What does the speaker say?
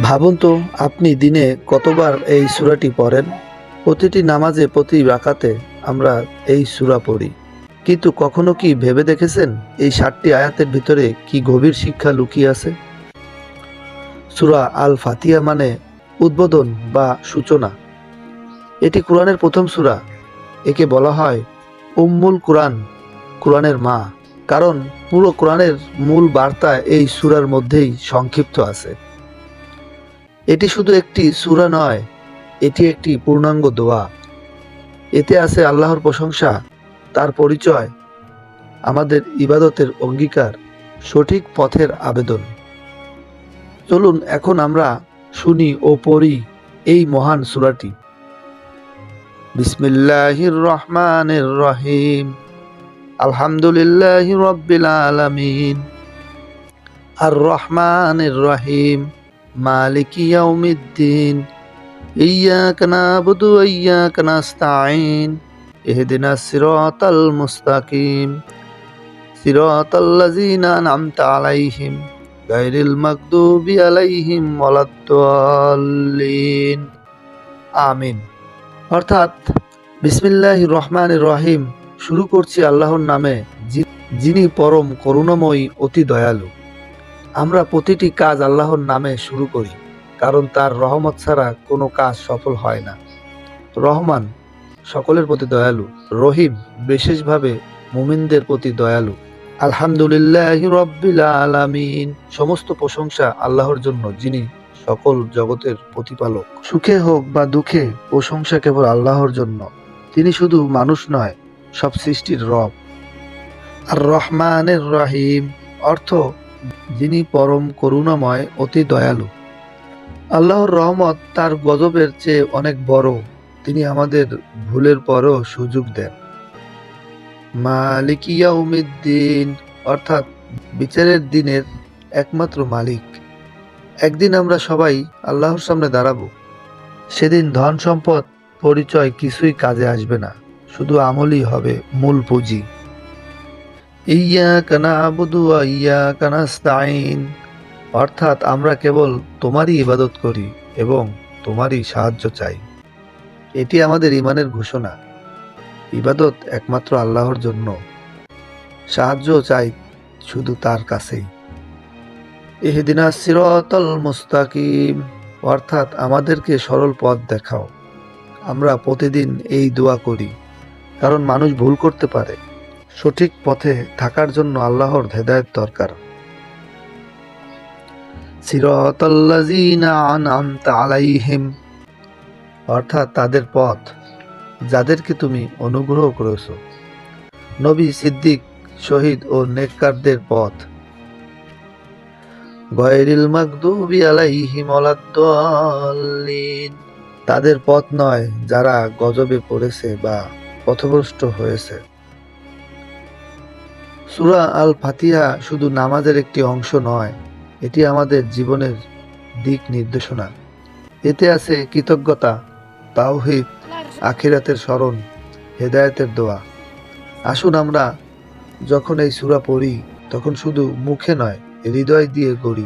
ভাবুন তো, আপনি দিনে কতবার এই সূরাটি পড়েন? প্রতিটি নামাজে, প্রতি রাকাতে আমরা এই সূরা পড়ি। কিন্তু কখনো কি ভেবে দেখেছেন এই ৭টি আয়াতের ভিতরে কি গভীর শিক্ষা লুকিয়ে আছে? সূরা আল ফাতিহা মানে উদ্বোধন বা সূচনা। এটি কোরআনের প্রথম সূরা। একে বলা হয় উম্মুল কুরআন, কোরআনের মা। কারণ পুরো কোরআনের মূল বার্তা এই সূরার মধ্যেই সংক্ষিপ্ত আছে। এটি শুধু একটি সূরা নয়, এটি একটি পূর্ণাঙ্গ দোয়া। এতে আছে আল্লাহর প্রশংসা, তার পরিচয়, আমাদের ইবাদতের অঙ্গীকার, সঠিক পথের আবেদন। চলুন এখন আমরা শুনি ও পড়ি এই মহান সূরাটি। বিসমিল্লাহির রহমানির রহিম। আলহামদুলিল্লাহি রাব্বিল আলামিন। আর রহমানির রহিম। মালিকি ইয়াউমিদ্দিন। ইয়্যাকা না'বুদু ওয়া ইয়্যাকা নাস্তাঈন। ইহদিনাস সিরাতাল মুস্তাকিম। সিরাতাল্লাযীনা আন'আমতা আলাইহিম গায়রিল মাগদুবি আলাইহিম ওয়ালাদ-দাল্লিন। আমিন। অর্থাৎ বিসমিল্লাহির রহমানির রহিম, শুরু করছি আল্লাহর নামে, যিনি পরম করুণাময়ী, অতি দয়ালু। আমরা প্রতিটি কাজ আল্লাহর নামে শুরু করি, কারণ তার রহমত ছাড়া কোনো কাজ সফল হয় না। রহমান সকলের প্রতি দয়ালু, রহিম বিশেষভাবে মুমিনদের প্রতি দয়ালু। আলহামদুলিল্লাহি রাব্বিল আলামিন, সমস্ত প্রশংসা আল্লাহর জন্য, যিনি সকল জগতের প্রতিপালক। সুখে হোক বা দুঃখে প্রশংসা কেবল আল্লাহর জন্য। তিনি শুধু মানুষ নয়, সব সৃষ্টির রব। আর রহমানের রহিম অর্থ যিনি পরম করুণাময়, অতি দয়ালু। আল্লাহর রহমত তার গজবের চেয়ে অনেক বড়। তিনি আমাদের ভুলের পরও সুযোগ দেন। মালিক ইয়াউমিদ্দিন অর্থাৎ বিচারের দিনের একমাত্র মালিক। একদিন আমরা সবাই আল্লাহর সামনে দাঁড়াবো। সেদিন ধন সম্পদ পরিচয় কিছুই কাজে আসবে না, শুধু আমলই হবে মূল পুঁজি। ইয়্যাকা না'বুদু ওয়া ইয়্যাকা নাস্তাঈন অর্থাৎ আমরা কেবল তোমারই ইবাদত করি এবং তোমারই সাহায্য চাই। এটি আমাদের ঈমানের ঘোষণা। ইবাদত একমাত্র আল্লাহর জন্য, সাহায্য চাই শুধু তার কাছেই। ইহদিনাস সিরাতাল মুস্তাকিম অর্থাৎ আমাদেরকে সরল পথ দেখাও। আমরা প্রতিদিন এই দোয়া করি, কারণ মানুষ ভুল করতে পারে। সঠিক পথে থাকার জন্য আল্লাহর হেদায়েত দরকার। সিরাতাল্লাযীনা আন'আমতা আলাইহিম অর্থাৎ তাদের পথ, যাদেরকে তুমি অনুগ্রহ করেছো। নবী, সিদ্দিক, শহীদ ও নেককারদের পথ। গায়রিল মাগদুবি আলাইহিম ওয়ালাদ-দাল্লিন তাদের পথ নয় যারা গজবে পড়েছে বা পথভ্রষ্ট হয়েছে। সূরা আল ফাতিহা শুধু নামাজের একটি অংশ নয়, এটি আমাদের জীবনের দিক নির্দেশনা। এতে আছে কৃতজ্ঞতা, তাওহীদ, আখিরাতের স্মরণ, হেদায়েতের দোয়া। আসুন আমরা যখন এই সূরা পড়ি, তখন শুধু মুখে নয়, হৃদয় দিয়ে গড়ি।